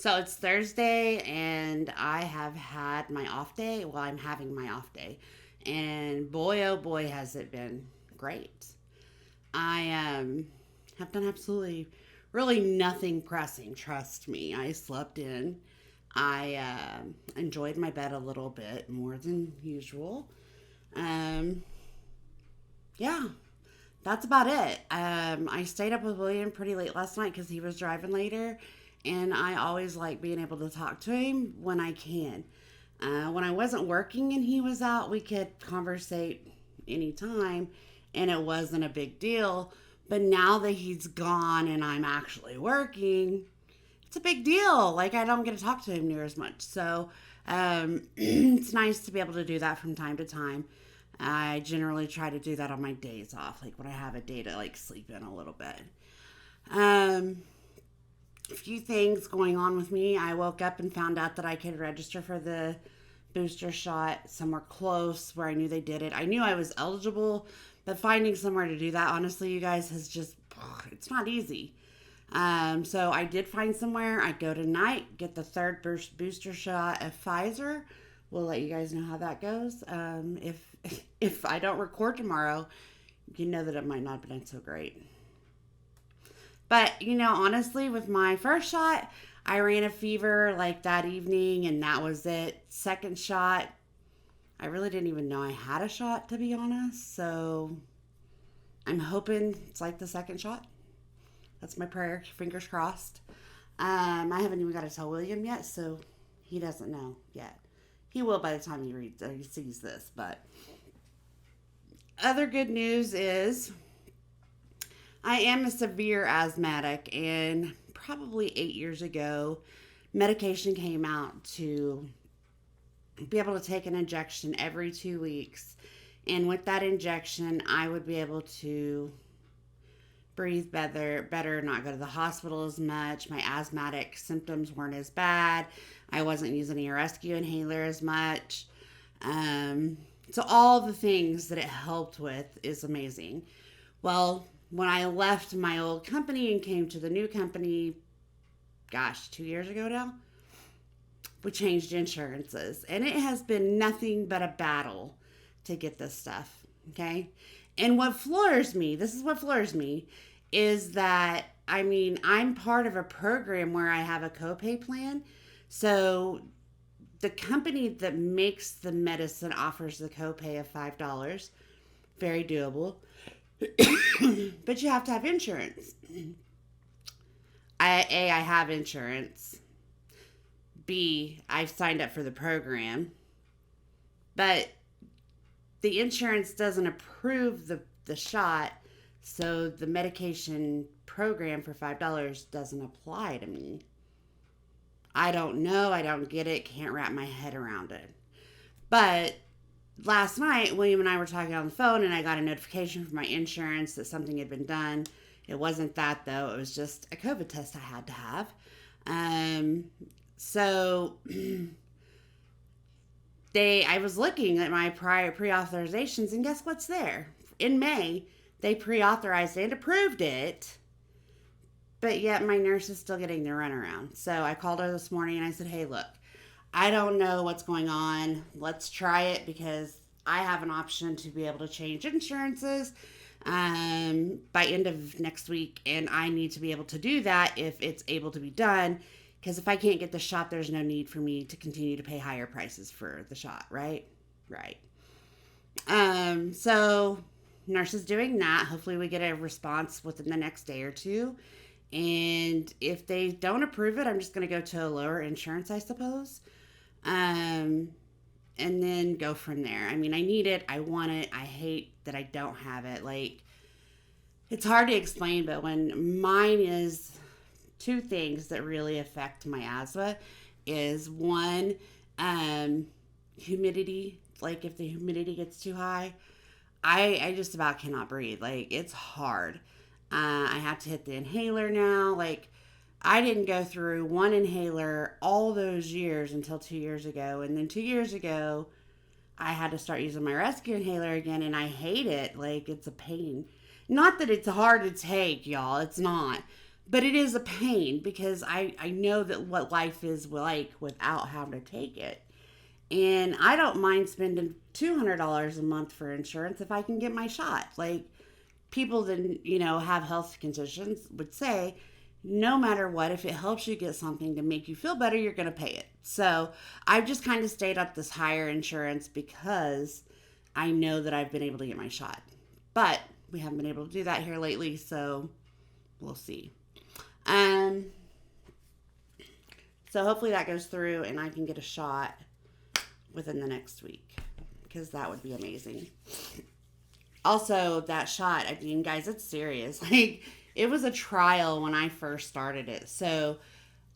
So it's Thursday, and I have had my off day. Well, I'm having my off day. And boy, oh boy, has it been great. I have done absolutely, really nothing pressing, trust me. I slept in. I enjoyed my bed a little bit more than usual. Um, yeah, that's about it. I stayed up with William pretty late last night because he was driving later, and I always like being able to talk to him when I can. When I wasn't working and he was out, we could conversate anytime, and it wasn't a big deal. But now that he's gone and I'm actually working, it's a big deal. Like, I don't get to talk to him near as much. So it's nice to be able to do that from time to time. I generally try to do that on my days off, like when I have a day to like sleep in a little bit. Um, a few things going on with me. I woke up and found out that I could register for the booster shot somewhere close where I knew they did it. I knew I was eligible, but finding somewhere to do that, honestly, you guys, has just, it's not easy. So I did find somewhere. I go tonight, get the third booster shot of Pfizer. We'll let you guys know how that goes. If I don't record tomorrow, you know that it might not have been so great. But honestly, with my first shot, I ran a fever like that evening, and that was it. Second shot, I really didn't even know I had a shot, to be honest. So I'm hoping it's like the second shot. That's my prayer. Fingers crossed. I haven't even got to tell William yet, so he doesn't know yet. He will by the time he sees this. But other good news is I am a severe asthmatic, and probably 8 years ago, medication came out to be able to take an injection every 2 weeks. And with that injection, I would be able to breathe better, not go to the hospital as much. My asthmatic symptoms weren't as bad. I wasn't using a rescue inhaler as much. So all the things that it helped with is amazing. Well, when I left my old company and came to the new company, gosh, 2 years ago now, we changed insurances. And it has been nothing but a battle to get this stuff. Okay. And what floors me, this is what floors me, is that, I'm part of a program where I have a copay plan. So the company that makes the medicine offers the copay of $5. Very doable. But you have to have insurance. I have insurance. B, I've signed up for the program. But the insurance doesn't approve the shot, so the medication program for $5 doesn't apply to me. I don't know. I don't get it. Can't wrap my head around it. But last night, William and I were talking on the phone, and I got a notification from my insurance that something had been done. It wasn't that, though. It was just a COVID test I had to have. So I was looking at my prior pre-authorizations, and guess what's there? In May, they pre-authorized and approved it, but yet my nurse is still getting the runaround. So I called her this morning and I said, hey, look, I don't know what's going on. Let's try it, because I have an option to be able to change insurances by end of next week, and I need to be able to do that if it's able to be done. Because if I can't get the shot, there's no need for me to continue to pay higher prices for the shot, right? Right. So nurse is doing that. Hopefully we get a response within the next day or two. And if they don't approve it, I'm just going to go to a lower insurance, I suppose. And then go from there. I need it. I want it. I hate that I don't have it. Like, it's hard to explain, but when mine is two things that really affect my asthma is one, humidity. Like, if the humidity gets too high, I just about cannot breathe. Like, it's hard. I have to hit the inhaler now. Like, I didn't go through one inhaler all those years until 2 years ago. And then 2 years ago, I had to start using my rescue inhaler again, and I hate it. Like, it's a pain. Not that it's hard to take, y'all. It's not. But it is a pain because I know that what life is like without having to take it. And I don't mind spending $200 a month for insurance if I can get my shot. Like, people that, have health conditions would say, no matter what, if it helps you get something to make you feel better, you're going to pay it. So I've just kind of stayed up this higher insurance because I know that I've been able to get my shot. But we haven't been able to do that here lately, so we'll see. Um, so hopefully that goes through and I can get a shot within the next week, because that would be amazing. Also, that shot, I mean, guys, it's serious. Like, it was a trial when I first started it. So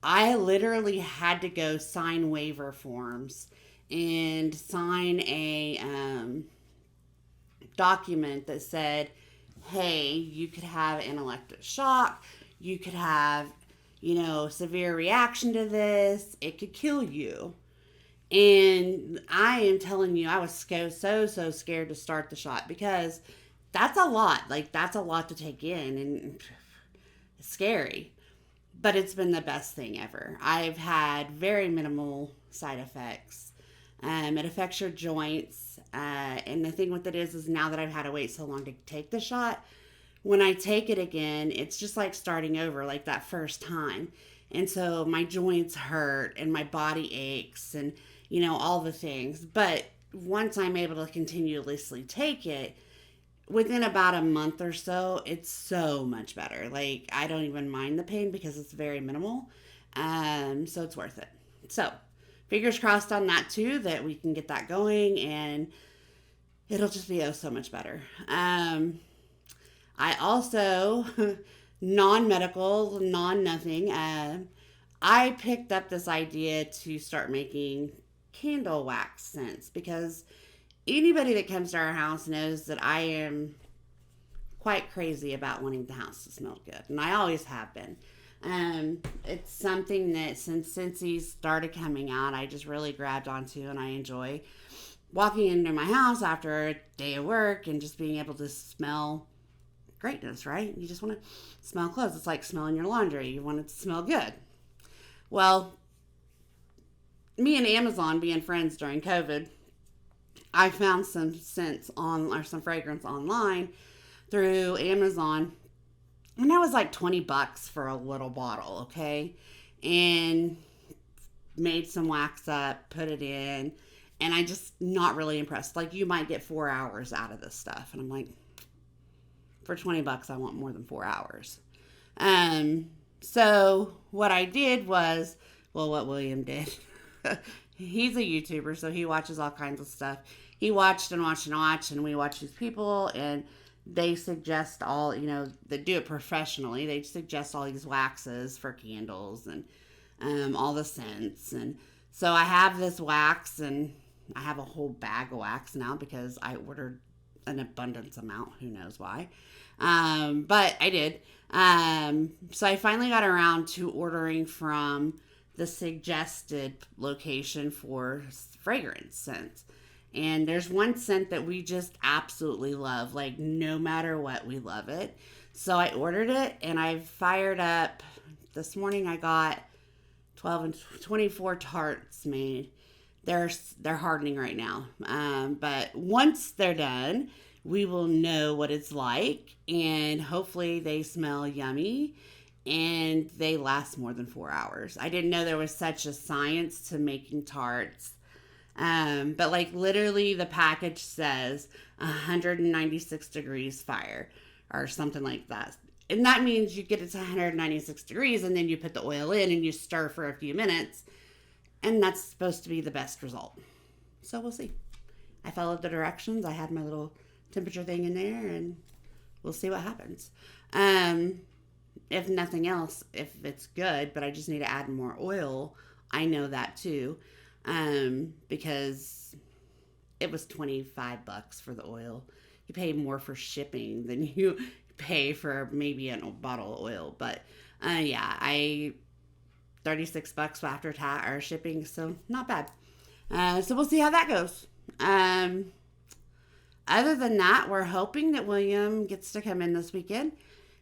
I literally had to go sign waiver forms and sign a document that said, hey, you could have anaphylactic shock, you could have, severe reaction to this, it could kill you. And I am telling you, I was so scared to start the shot because that's a lot. Like, that's a lot to take in, and it's scary. But it's been the best thing ever. I've had very minimal side effects. It affects your joints. And the thing with it is now that I've had to wait so long to take the shot, when I take it again, it's just like starting over, like that first time. And so my joints hurt and my body aches and, all the things. But once I'm able to continuously take it, within about a month or so, it's so much better. Like, I don't even mind the pain because it's very minimal. So it's worth it. So fingers crossed on that too, that we can get that going and it'll just be so much better. I also, non-medical, non-nothing, I picked up this idea to start making candle wax scents because anybody that comes to our house knows that I am quite crazy about wanting the house to smell good, and I always have been. It's something that since these started coming out, I just really grabbed onto, and I enjoy walking into my house after a day of work and just being able to smell greatness, right? You just want to smell clothes. It's like smelling your laundry. You want it to smell good. Well, me and Amazon being friends during COVID, I found some scents or some fragrance online through Amazon, and that was like $20 for a little bottle, okay? And made some wax up, put it in, and I just not really impressed. Like, you might get 4 hours out of this stuff, and I'm like, for $20, I want more than 4 hours. So what I did was, well, what William did. He's a YouTuber, so he watches all kinds of stuff. He watched and watched and watched, and we watch these people, and they suggest all, they do it professionally. They suggest all these waxes for candles and all the scents. And so I have this wax, and I have a whole bag of wax now because I ordered an abundance amount. Who knows why? But I did. So I finally got around to ordering from the suggested location for fragrance scents. And there's one scent that we just absolutely love. Like, no matter what, we love it. So I ordered it, and I fired up. This morning I got 12 and 24 tarts made. They're hardening right now. But once they're done, we will know what it's like, and hopefully they smell yummy and they last more than 4 hours. I didn't know there was such a science to making tarts. But like, literally the package says 196 degrees fire or something like that. And that means you get it to 196 degrees and then you put the oil in and you stir for a few minutes, and that's supposed to be the best result. So we'll see. I followed the directions. I had my little temperature thing in there, and we'll see what happens. If nothing else, if it's good, but I just need to add more oil, I know that too. Because it was $25 for the oil. You pay more for shipping than you pay for maybe a bottle of oil. But I $36 after tax or shipping, so not bad. So we'll see how that goes. Other than that, we're hoping that William gets to come in this weekend.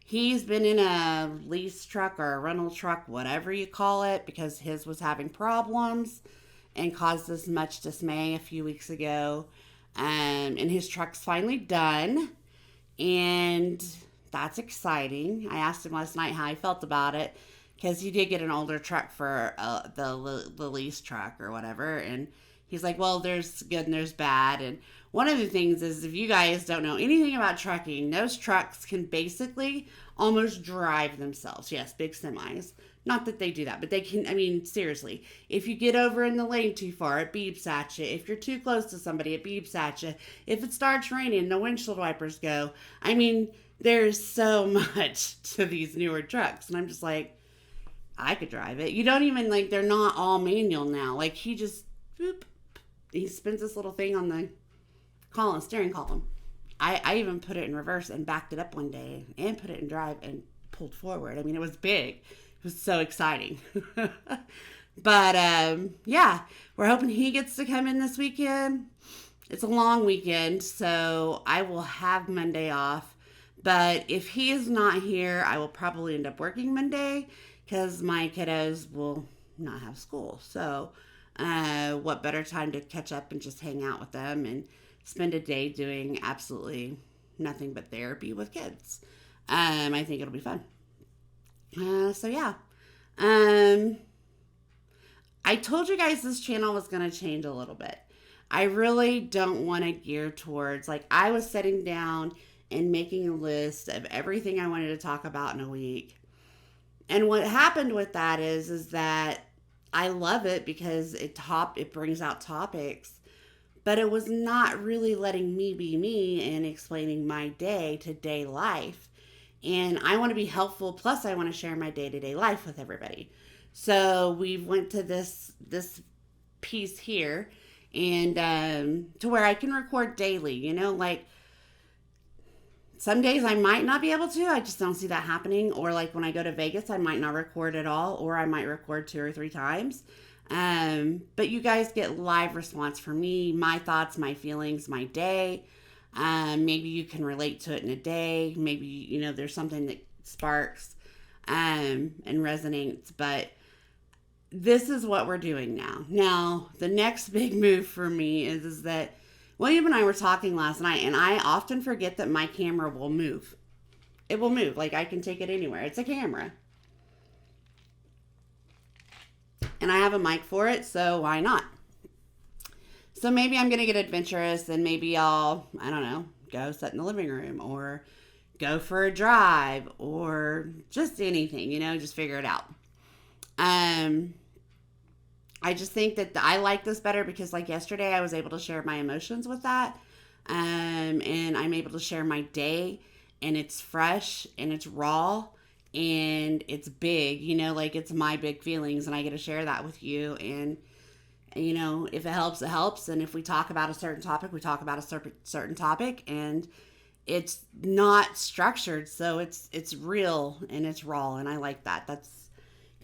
He's been in a lease truck or a rental truck, whatever you call it, because his was having problems and caused us much dismay a few weeks ago. And his truck's finally done, and that's exciting. I asked him last night how he felt about it because he did get an older truck for the lease truck or whatever, and he's like, well, there's good and there's bad. And one of the things is, if you guys don't know anything about trucking, those trucks can basically almost drive themselves. Yes, big semis. Not that they do that, but they can. I mean, seriously, if you get over in the lane too far, it beeps at you. If you're too close to somebody, it beeps at you. If it starts raining, the windshield wipers go. I mean, there's so much to these newer trucks. And I'm just like, I could drive it. You don't even, like, they're not all manual now. Like, he just, boop, he spins this little thing on the steering column. I even put it in reverse and backed it up one day and put it in drive and pulled forward. I mean, it was big. It was so exciting. But yeah, we're hoping he gets to come in this weekend. It's a long weekend, so I will have Monday off. But if he is not here, I will probably end up working Monday because my kiddos will not have school. So what better time to catch up and just hang out with them and spend a day doing absolutely nothing but therapy with kids. I think it'll be fun. So yeah. I told you guys this channel was going to change a little bit. I really don't want to gear towards, like, I was sitting down and making a list of everything I wanted to talk about in a week. And what happened with that is that I love it because it brings out topics, but it was not really letting me be me and explaining my day-to-day life. And I want to be helpful, plus I want to share my day-to-day life with everybody. So we went to this piece here, and to where I can record daily, like some days I might not be able to. I just don't see that happening. Or like when I go to Vegas, I might not record at all, or I might record 2 or 3 times. But you guys get live response from me, my thoughts, my feelings, my day. Maybe you can relate to it in a day. Maybe, there's something that sparks and resonates. But this is what we're doing now. Now, the next big move for me is that William and I were talking last night, and I often forget that my camera will move. It will move. Like, I can take it anywhere. It's a camera. And I have a mic for it, so why not? So maybe I'm going to get adventurous, and maybe I'll, I don't know, go sit in the living room, or go for a drive, or just anything, just figure it out. I just think that I like this better because, like, yesterday I was able to share my emotions with that. And I'm able to share my day, and it's fresh and it's raw and it's big, like it's my big feelings, and I get to share that with you. And, if it helps, it helps. And if we talk about a certain topic, we talk about a certain topic, and it's not structured. So it's real and it's raw. And I like that. That's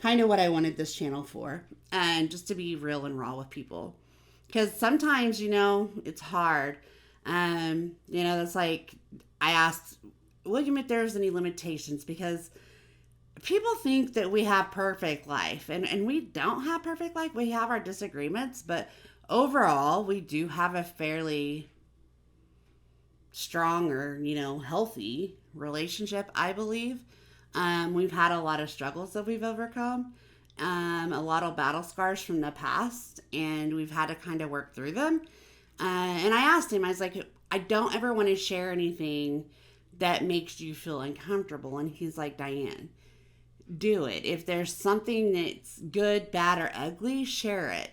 kind of what I wanted this channel for, and just to be real and raw with people, because sometimes it's hard. That's like, I asked William if there's any limitations, because people think that we have perfect life, and we don't have perfect life. We have our disagreements, but overall we do have a fairly strong or healthy relationship, I believe. We've had a lot of struggles that we've overcome, a lot of battle scars from the past, and we've had to kind of work through them. And I asked him, I was like, I don't ever want to share anything that makes you feel uncomfortable. And he's like, Diane, do it. If there's something that's good, bad, or ugly, share it.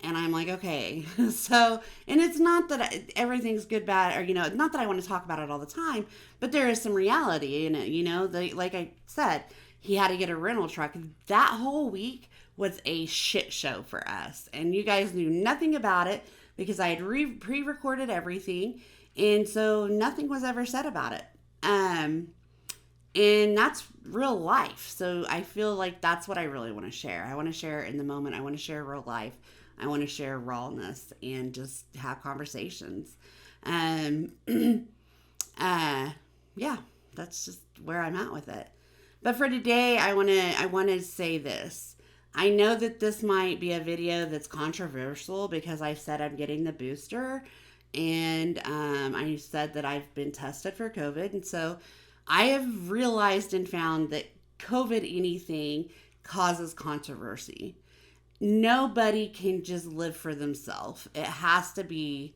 And I'm like, okay. So, and it's not that everything's good, bad, or, not that I want to talk about it all the time, but there is some reality in it. Like I said, he had to get a rental truck. That whole week was a shit show for us. And you guys knew nothing about it because I had pre-recorded everything. And so nothing was ever said about it. And that's real life. So I feel like that's what I really want to share. I want to share in the moment. I want to share real life. I want to share rawness and just have conversations. Yeah. That's just where I'm at with it. But for today, I want to say this. I know that this might be a video that's controversial because I said I'm getting the booster, and I said that I've been tested for COVID, and so I have realized and found that COVID anything causes controversy. Nobody can just live for themselves. It has to be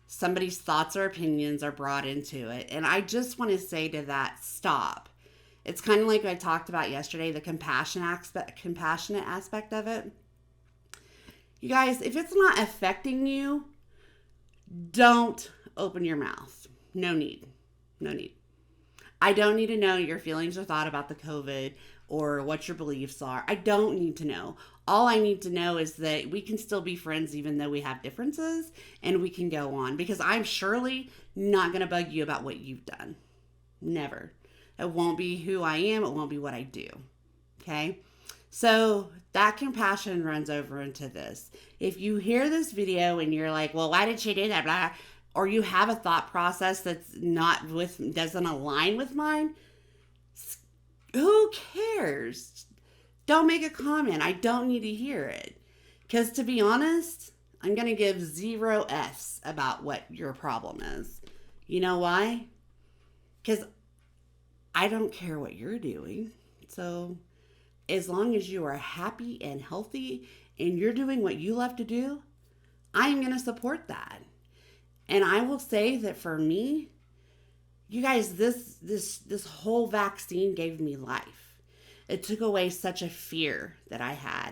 somebody's thoughts or opinions are brought into it. And I just want to say to that, stop. It's kind of like I talked about yesterday, the compassionate aspect of it. You guys, if it's not affecting you, don't open your mouth. No need. No need. I don't need to know your feelings or thought about the COVID or what your beliefs are. I don't need to know. All I need to know is that we can still be friends even though we have differences, and we can go on, because I'm surely not going to bug you about what you've done. Never. It won't be who I am. It won't be what I do. Okay? So that compassion runs over into this. If you hear this video and you're like, well, why did she do that? Blah, or you have a thought process doesn't align with mine, who cares? Don't make a comment. I don't need to hear it. Because to be honest, I'm going to give 0 F's about what your problem is. You know why? Because I don't care what you're doing. So as long as you are happy and healthy and you're doing what you love to do, I'm going to support that. And I will say that for me, you guys, this whole vaccine gave me life. It took away such a fear that I had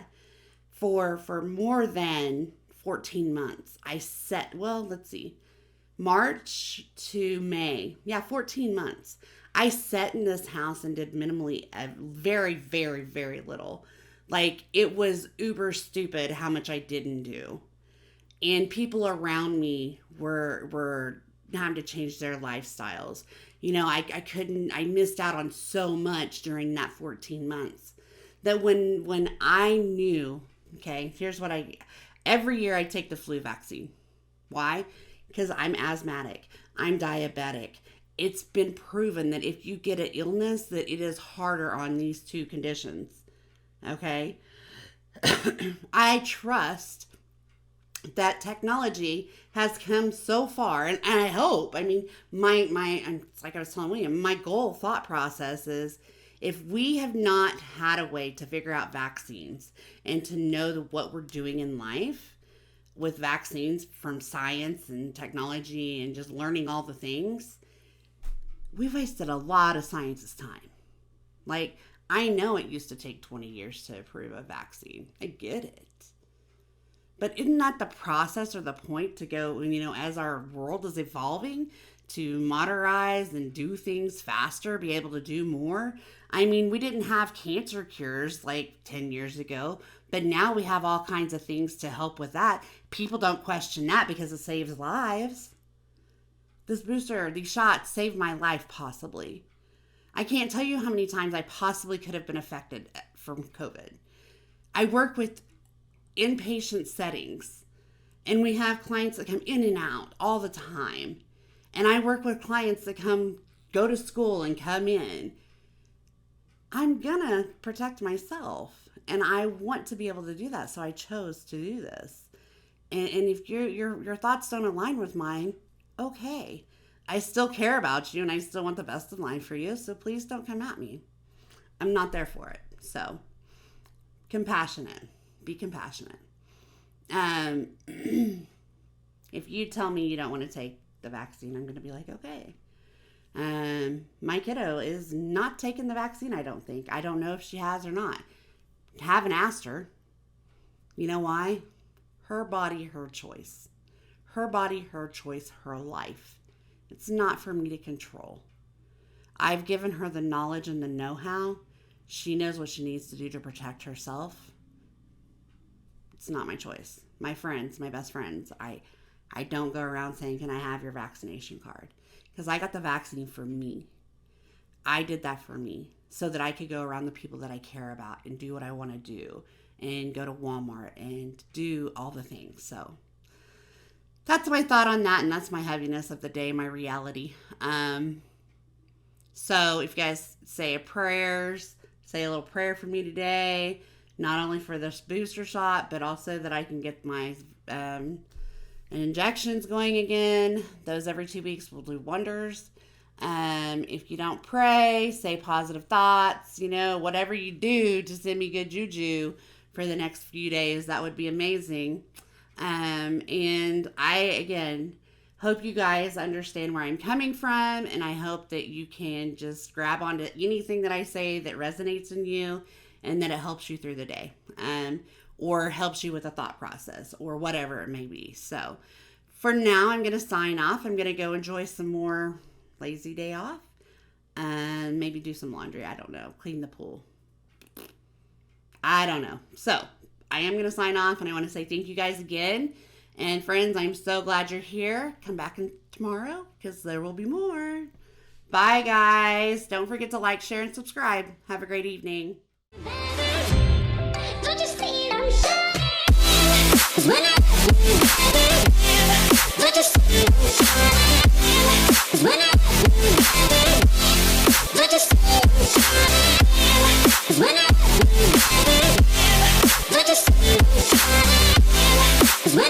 for more than 14 months. March to May. Yeah, 14 months. I sat in this house and did minimally very, very, very little. Like, it was uber stupid how much I didn't do. And people around me were having to change their lifestyles. I missed out on so much during that 14 months that when I knew, okay, every year I take the flu vaccine. Why? Because I'm asthmatic. I'm diabetic. It's been proven that if you get an illness, that it is harder on these two conditions. Okay? I trust that technology has come so far, and I hope, it's like I was telling William, my goal thought process is, if we have not had a way to figure out vaccines and to know what we're doing in life with vaccines from science and technology and just learning all the things, we've wasted a lot of science's time. Like, I know it used to take 20 years to approve a vaccine. I get it. But isn't that the process or the point to go, as our world is evolving, to modernize and do things faster, be able to do more? We didn't have cancer cures like 10 years ago, but now we have all kinds of things to help with that. People don't question that because it saves lives. These shots saved my life, possibly. I can't tell you how many times I possibly could have been affected from COVID. I work with inpatient settings, and we have clients that come in and out all the time. And I work with clients that go to school and come in. I'm gonna protect myself, and I want to be able to do that, so I chose to do this. And if your thoughts don't align with mine, okay. I still care about you, and I still want the best in life for you, so please don't come at me. I'm not there for it. So, compassionate. Be compassionate. If you tell me you don't want to take the vaccine, I'm going to be like, okay. My kiddo is not taking the vaccine, I don't think. I don't know if she has or not. Haven't asked her. You know why? Her body, her choice. Her body, her choice, her life. It's not for me to control. I've given her the knowledge and the know-how. She knows what she needs to do to protect herself. It's not my choice. My friends, my best friends, I don't go around saying, can I have your vaccination card? Because I got the vaccine for me. I did that for me so that I could go around the people that I care about and do what I want to do and go to Walmart and do all the things. So that's my thought on that, and that's my heaviness of the day, my reality. So if you guys say say a little prayer for me today, not only for this booster shot, but also that I can get my injections going again. Those every 2 weeks will do wonders. If you don't pray, say positive thoughts, whatever you do to send me good juju for the next few days, that would be amazing. And I, again, hope you guys understand where I'm coming from, and I hope that you can just grab onto anything that I say that resonates in you and that it helps you through the day, or helps you with a thought process or whatever it may be. So for now, I'm going to sign off. I'm going to go enjoy some more lazy day off and maybe do some laundry. I don't know. Clean the pool. I don't know. So I am going to sign off, and I want to say thank you guys again. And friends, I'm so glad you're here. Come back tomorrow because there will be more. Bye, guys. Don't forget to like, share, and subscribe. Have a great evening.